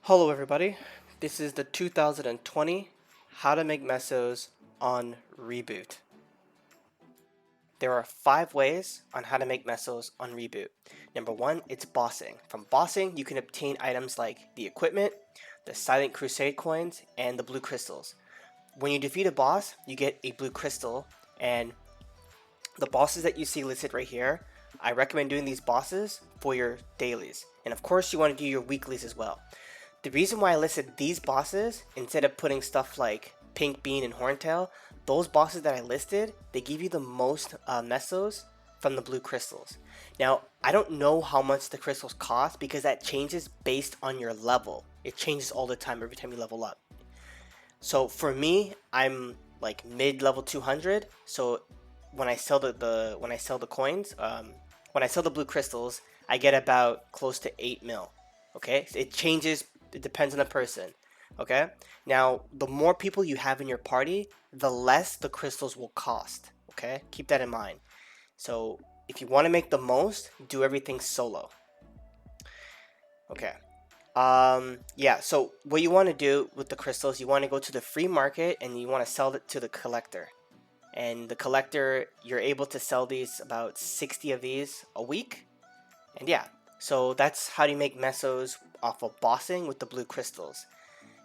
Hello everybody, this is the 2020 How to Make Mesos on Reboot. There are 5 ways on how to make mesos on Reboot. Number 1, it's bossing. From bossing, you can obtain items like the equipment, the silent crusade coins, and the blue crystals. When you defeat a boss, you get a blue crystal, and the bosses that you see listed right here, I recommend doing these bosses for your dailies. And of course, you want to do your weeklies as well. The reason why I listed these bosses instead of putting stuff like Pink Bean and Horntail, those bosses that I listed, they give you the most mesos from the blue crystals. Now, I don't know how much the crystals cost because that changes based on your level. It changes all the time every time you level up. So for me, I'm like mid level 200. So when I sell the coins, when I sell the blue crystals, I get about close to 8 mil. Okay, so it changes. It depends on the person. Okay, now the more people you have in your party, the less the crystals will cost. Okay, keep that in mind. So if you want to make the most, do everything solo. Okay. Yeah, so what you want to do with the crystals, you want to go to the free market and you want to sell it to the collector. And the collector, you're able to sell these about 60 of these a week. And yeah, so that's how you make mesos off of bossing with the blue crystals.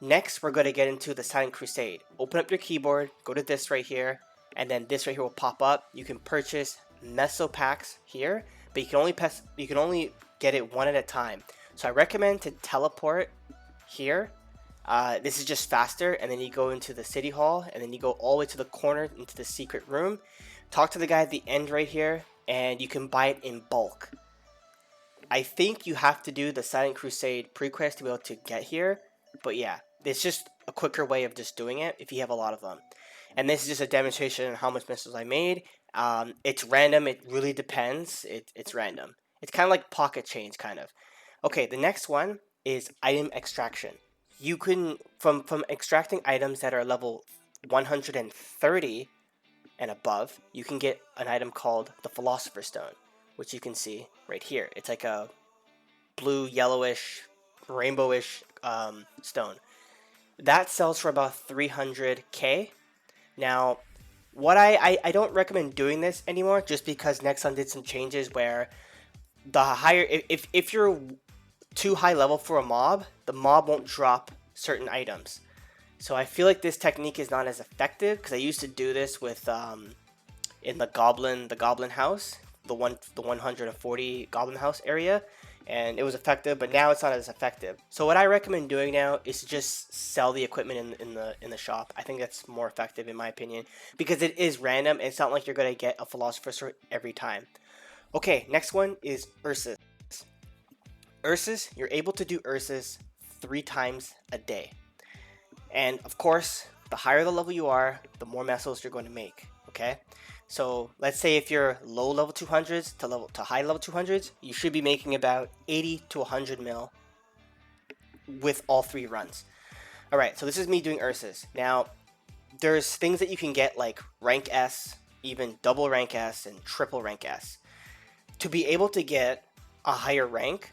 Next, we're going to get into the Silent Crusade. Open up your keyboard, go to this right here, and then this right here will pop up. You can purchase meso packs here, but you can only get it one at a time. So I recommend to teleport here. This is just faster, and then you go into the city hall, and then you go all the way to the corner into the secret room. Talk to the guy at the end right here, and you can buy it in bulk. I think you have to do the Silent Crusade pre-quest to be able to get here, but yeah, it's just a quicker way of just doing it if you have a lot of them. And this is just a demonstration of how much missiles I made. It's random. It really depends. It's random. It's kind of like pocket change, kind of. Okay, the next one is item extraction. You can from extracting items that are level 130 and above, you can get an item called the Philosopher's Stone, which you can see right here. It's like a blue, yellowish, rainbowish stone. That sells for about 300k. Now, what I don't recommend doing this anymore just because Nexon did some changes where the higher if you're too high level for a mob, the mob won't drop certain items. So I feel like this technique is not as effective because I used to do this with in the goblin house, the 140 goblin house area, and it was effective, but now it's not as effective. So what I recommend doing now is to just sell the equipment in the shop. I think that's more effective in my opinion because it is random. It's not like you're gonna get a philosopher's sword every time. Okay, next one is Ursus. Ursus, you're able to do Ursus 3 times a day. And of course, the higher the level you are, the more mesos you're going to make. Okay, so let's say if you're low level 200s to high level 200s, you should be making about 80 to 100 mil with all 3 runs. All right, so this is me doing Ursus. Now, there's things that you can get like rank S, even double rank S, and triple rank S. To be able to get a higher rank,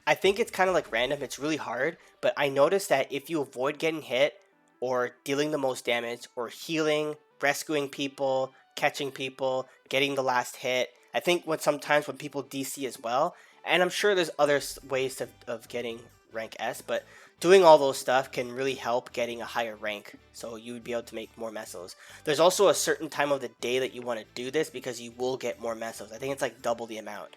I think it's kind of like random. It's really hard, but I noticed that if you avoid getting hit or dealing the most damage or healing, rescuing people, catching people, getting the last hit, I think sometimes when people DC as well, and I'm sure there's other ways of getting rank S, but doing all those stuff can really help getting a higher rank, so you would be able to make more mesos. There's also a certain time of the day that you want to do this because you will get more mesos. I think it's like double the amount.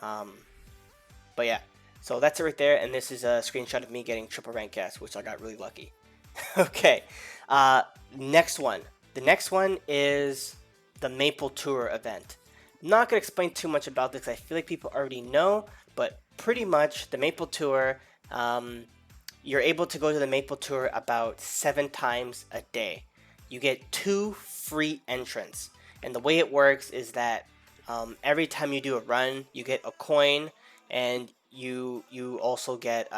But yeah. So that's it right there, and this is a screenshot of me getting triple rank S, which I got really lucky. Okay, next one. The next one is the Maple Tour event. I'm not going to explain too much about this because I feel like people already know, but pretty much the Maple Tour, you're able to go to the Maple Tour about 7 times a day. You get 2 free entrants, and the way it works is that every time you do a run, you get a coin, and you also get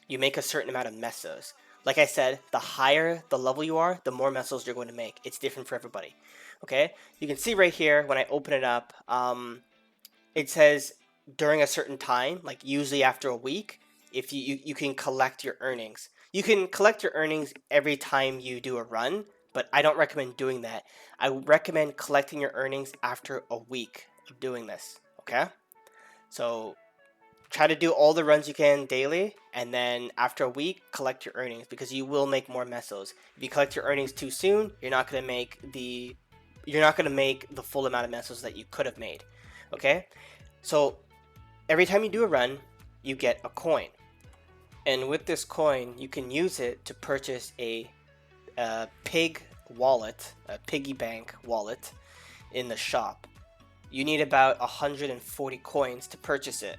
you make a certain amount of mesos. Like I said, the higher the level you are, the more mesos you're going to make. It's different for everybody. Okay, you can see right here when I open it up, it says during a certain time, like usually after a week, if you can collect your earnings. You can collect your earnings every time you do a run, but I don't recommend doing that. I recommend collecting your earnings after a week of doing this. Okay, so try to do all the runs you can daily, and then after a week collect your earnings, because you will make more mesos. If you collect your earnings too soon, you're not going to make the full amount of mesos that you could have made. Okay, so every time you do a run, you get a coin, and with this coin you can use it to purchase a pig wallet, a piggy bank wallet in the shop. You need about 140 coins to purchase it.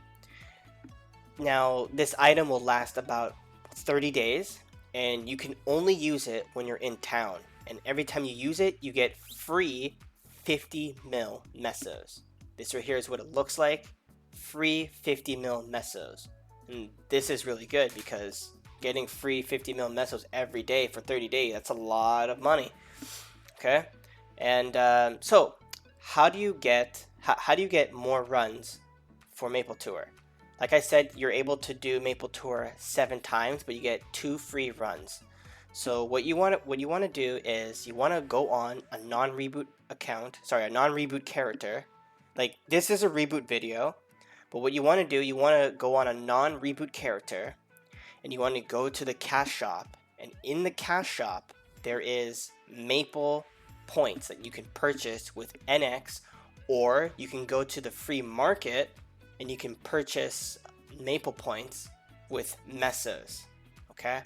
Now, this item will last about 30 days, and you can only use it when you're in town. And every time you use it, you get free 50 mil mesos. This right here is what it looks like. Free 50 mil mesos. And this is really good because getting free 50 mil mesos every day for 30 days, that's a lot of money. Okay? And so, how do you get more runs for Maple Tour? Like I said, you're able to do Maple Tour 7 times, but you get 2 free runs. So what you want to do is you want to go on a non-reboot character. Like, this is a reboot video, but what you want to do, you want to go on a non-reboot character, and you want to go to the cash shop, and in the cash shop there is Maple points that you can purchase with NX, or you can go to the free market and you can purchase Maple points with mesos. Okay,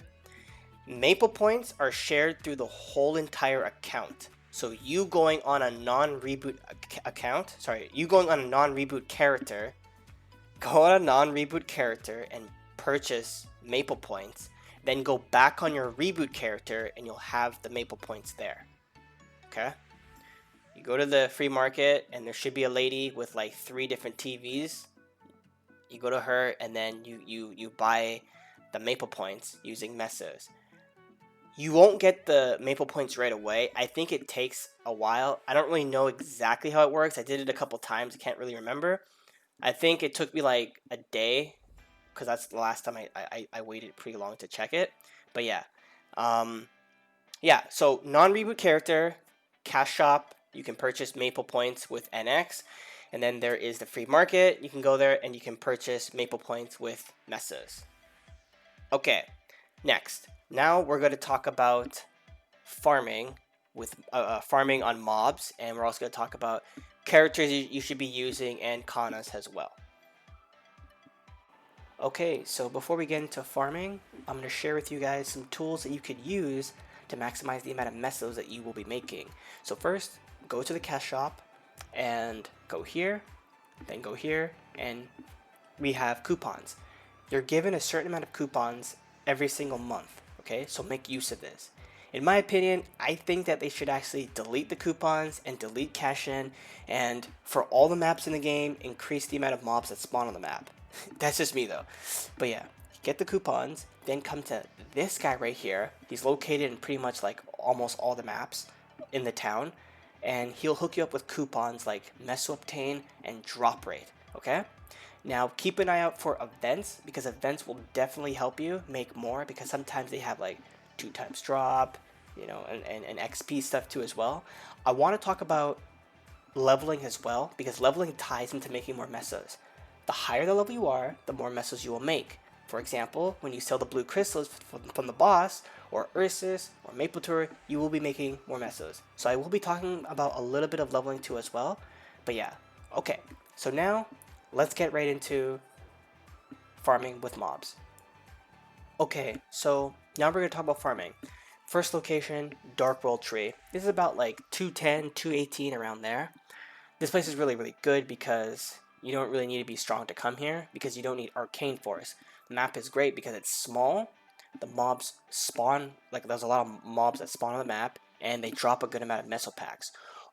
Maple points are shared through the whole entire account. So you going on a non-reboot character, go on a non-reboot character and purchase Maple points, then go back on your reboot character and you'll have the Maple points there. Okay, you go to the free market and there should be a lady with like 3 different TVs. You go to her and then you buy the Maple points using mesos. You won't get the Maple points right away. I think it takes a while. I don't really know exactly how it works. I did it a couple times. I can't really remember. I think it took me like a day, because that's the last time I waited pretty long to check it. But yeah. So non-reboot character, cash shop, you can purchase Maple points with NX. And then there is the free market. You can go there and you can purchase Maple points with mesos. Okay, next. Now we're going to talk about farming farming on mobs, and we're also going to talk about characters you should be using and Kannas as well. Okay, so before we get into farming, I'm going to share with you guys some tools that you could use to maximize the amount of mesos that you will be making. So first, go to the cash shop and go here, then go here, and we have coupons. You're given a certain amount of coupons every single month, okay? So make use of this. In my opinion, I think that they should actually delete the coupons and delete cash in, and for all the maps in the game, increase the amount of mobs that spawn on the map. That's just me though. But yeah, get the coupons, then come to this guy right here. He's located in pretty much like almost all the maps in the town, and he'll hook you up with coupons like meso obtain and drop rate. Okay, now keep an eye out for events, because events will definitely help you make more, because sometimes they have like 2 times drop, and XP stuff too as well. I want to talk about leveling as well, because leveling ties into making more mesos. The higher the level you are, the more mesos you will make. For example, when you sell the blue crystals from the boss, or Ursus, or Maple Tour, you will be making more mesos. So I will be talking about a little bit of leveling too as well. But yeah, okay. So now, let's get right into farming with mobs. Okay, so now we're going to talk about farming. First location, Dark World Tree. This is about like 210, 218 around there. This place is really, really good because you don't really need to be strong to come here, because you don't need Arcane Force. The map is great because it's small. The mobs spawn, like there's a lot of mobs that spawn on the map, and they drop a good amount of meso packs.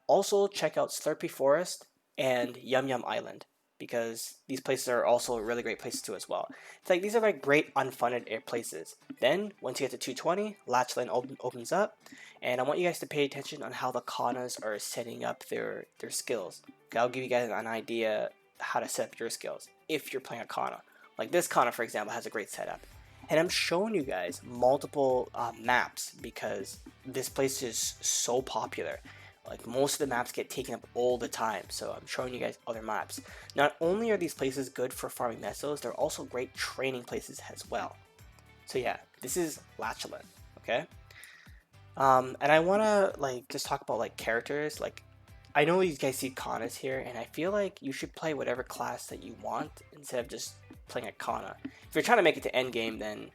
Also, check out Slurpy Forest and Yum Yum Island, because these places are also really great places too as well. It's like, these are like great unfunded places. Then, once you get to 220, Latchland opens up, and I want you guys to pay attention on how the Kannas are setting up their skills. Okay, I'll give you guys an idea how to set up your skills if you're playing a Kanna. Like this Kanna, for example, has a great setup. And I'm showing you guys multiple maps because this place is so popular. Like most of the maps get taken up all the time, so I'm showing you guys other maps. Not only are these places good for farming mesos, they're also great training places as well. So yeah, this is Lachlan, okay? And I wanna like just talk about like characters. Like I know you guys see Kannas here, and I feel like you should play whatever class that you want instead of just playing a Kanna. If you're trying to make it to end game, then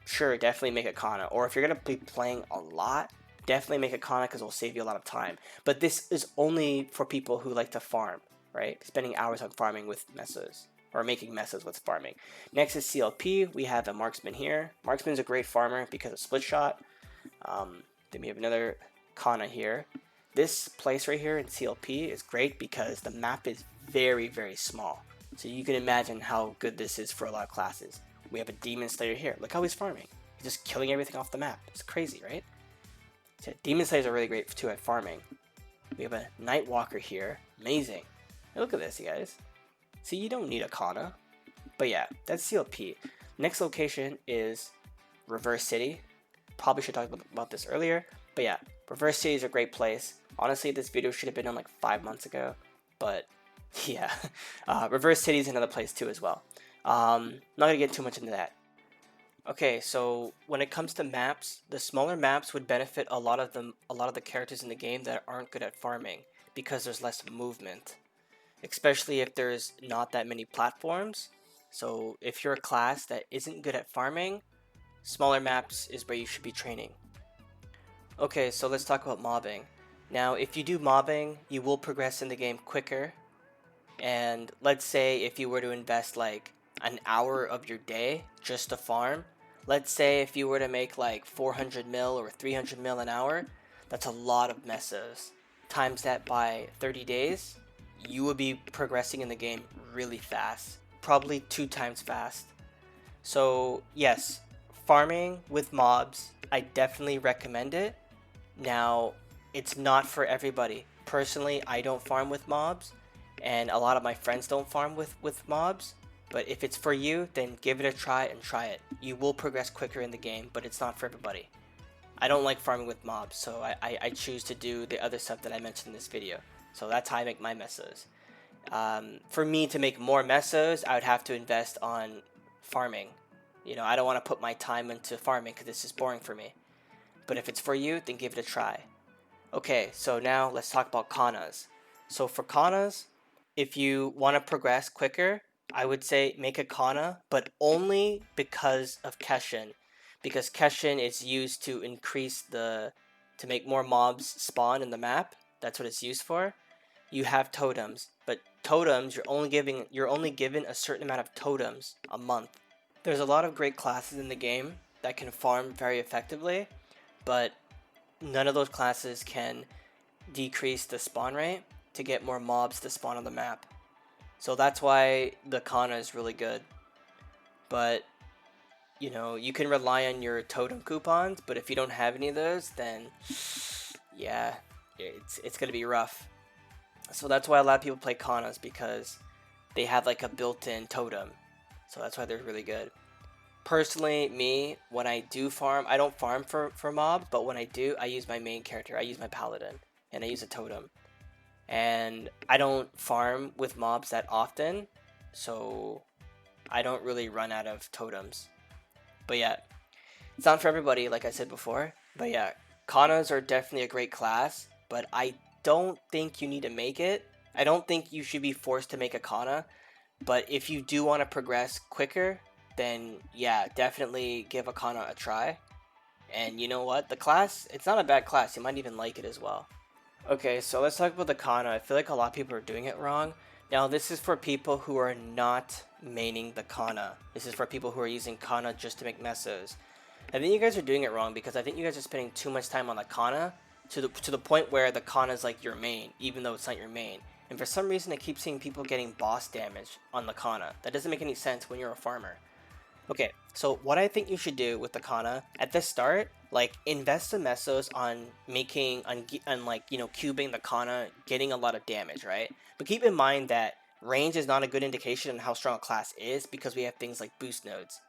sure, definitely make a Kanna. Or if you're gonna be playing a lot, definitely make a Kanna because it'll save you a lot of time. But this is only for people who like to farm, right? Spending hours on farming with mesos, or making mesos with farming. Next is CLP. We have a marksman here. Marksman's a great farmer because of split shot. Then we have another Kanna here. This place right here in CLP is great because the map is very, very small. So you can imagine how good this is for a lot of classes. We have a Demon Slayer here. Look how he's farming. He's just killing everything off the map. It's crazy, right? So Demon Slayers are really great too at farming. We have a Nightwalker here. Amazing. Hey, look at this, you guys. See, you don't need a Kanna. But yeah, that's CLP. Next location is Reverse City. Probably should talk about this earlier. But yeah, Reverse City is a great place. Honestly, this video should have been done like 5 months ago. But yeah, Reverse City is another place too as well. Not gonna get too much into that. Okay, so when it comes to maps, the smaller maps would benefit a lot of the characters in the game that aren't good at farming because there's less movement, especially if there's not that many platforms. So if you're a class that isn't good at farming, smaller maps is where you should be training. Okay, so let's talk about mobbing. Now, if you do mobbing, you will progress in the game quicker. And let's say if you were to invest like an hour of your day just to farm, let's say if you were to make like 400 mil or 300 mil an hour, that's a lot of mesos. Times that by 30 days, you would be progressing in the game really fast, probably 2 times fast. So yes, farming with mobs, I definitely recommend it. Now, it's not for everybody. Personally, I don't farm with mobs, and a lot of my friends don't farm with mobs. But if it's for you, then give it a try and try it. You will progress quicker in the game, but it's not for everybody. I don't like farming with mobs, so I choose to do the other stuff that I mentioned in this video. So that's how I make my mesos. For me to make more mesos, I would have to invest on farming. You know, I don't want to put my time into farming because this is boring for me. But if it's for you, then give it a try. Okay, so now let's talk about Kannas. So for Kannas, if you want to progress quicker, I would say make a Kanna, but only because of Keshin. Because Keshin is used to to make more mobs spawn in the map. That's what it's used for. You have totems, but totems, you're only given a certain amount of totems a month. There's a lot of great classes in the game that can farm very effectively, but none of those classes can decrease the spawn rate to get more mobs to spawn on the map. So that's why the Kanna is really good. But, you know, you can rely on your totem coupons, but if you don't have any of those, then yeah, it's gonna be rough. So that's why a lot of people play Kannas, because they have like a built-in totem. So that's why they're really good. Personally, me, when I do farm, I don't farm for mobs, but when I do, I use my main character. I use my paladin, and I use a totem. And I don't farm with mobs that often, so I don't really run out of totems. But yeah, it's not for everybody, like I said before. But yeah, Kannas are definitely a great class, but I don't think you need to make it. I don't think you should be forced to make a Kanna, but if you do want to progress quicker, then yeah, definitely give a Kanna a try. And you know what? The class, it's not a bad class. You might even like it as well. Okay, so let's talk about the Kanna. I feel like a lot of people are doing it wrong. Now, this is for people who are not maining the Kanna. This is for people who are using Kanna just to make mesos. I think you guys are doing it wrong because I think you guys are spending too much time on the Kanna to the point where the Kanna is like your main, even though it's not your main. And for some reason, I keep seeing people getting boss damage on the Kanna. That doesn't make any sense when you're a farmer. Okay, so what I think you should do with the Kanna at the start, like invest the mesos on making, on like, you know, cubing the Kanna, getting a lot of damage, right? But keep in mind that range is not a good indication of how strong a class is because we have things like boost nodes.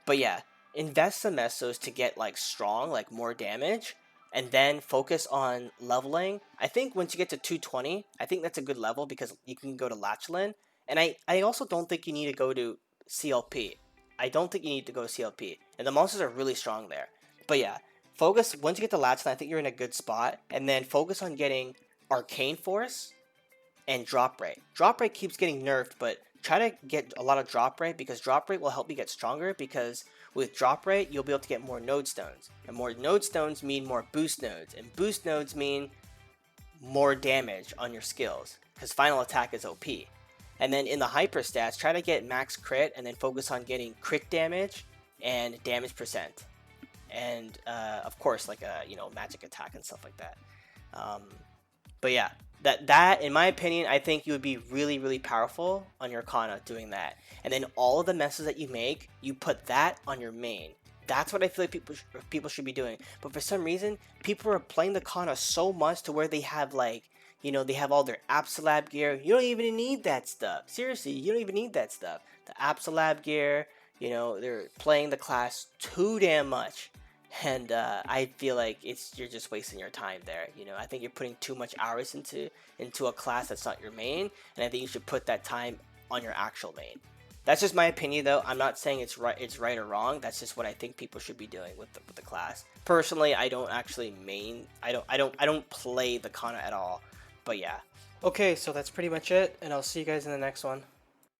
But yeah, invest some mesos to get like strong, like more damage, and then focus on leveling. I think once you get to 220, I think that's a good level because you can go to Lachlan. And I also don't think you need to go to CLP. I don't think you need to go to CLP. And the monsters are really strong there. But yeah, focus once you get to Lachlan, I think you're in a good spot. And then focus on getting Arcane Force and drop rate. Drop rate keeps getting nerfed, but try to get a lot of drop rate because drop rate will help you get stronger because with drop rate, you'll be able to get more node stones. And more node stones mean more boost nodes. And boost nodes mean more damage on your skills because final attack is OP. And then in the hyper stats, try to get max crit and then focus on getting crit damage and damage percent. And of course, like a magic attack and stuff like that. Um, but yeah, that in my opinion, I think you would be really powerful on your Kanna doing that. And then all of the messes that you make, you put that on your main. That's what I feel like people should be doing. But for some reason, people are playing the Kanna so much to where they have like they have all their Absolab gear. You don't even need that stuff. Seriously, you don't even need that stuff. The Absolab gear, they're playing the class too damn much. And I feel like you're just wasting your time there. I think you're putting too much hours into a class that's not your main, and I think you should put that time on your actual main. That's just my opinion, though. I'm not saying it's right or wrong. That's just what I think people should be doing with the class. Personally, I don't actually main. I don't play the Kanna at all. But yeah. Okay, so that's pretty much it, and I'll see you guys in the next one.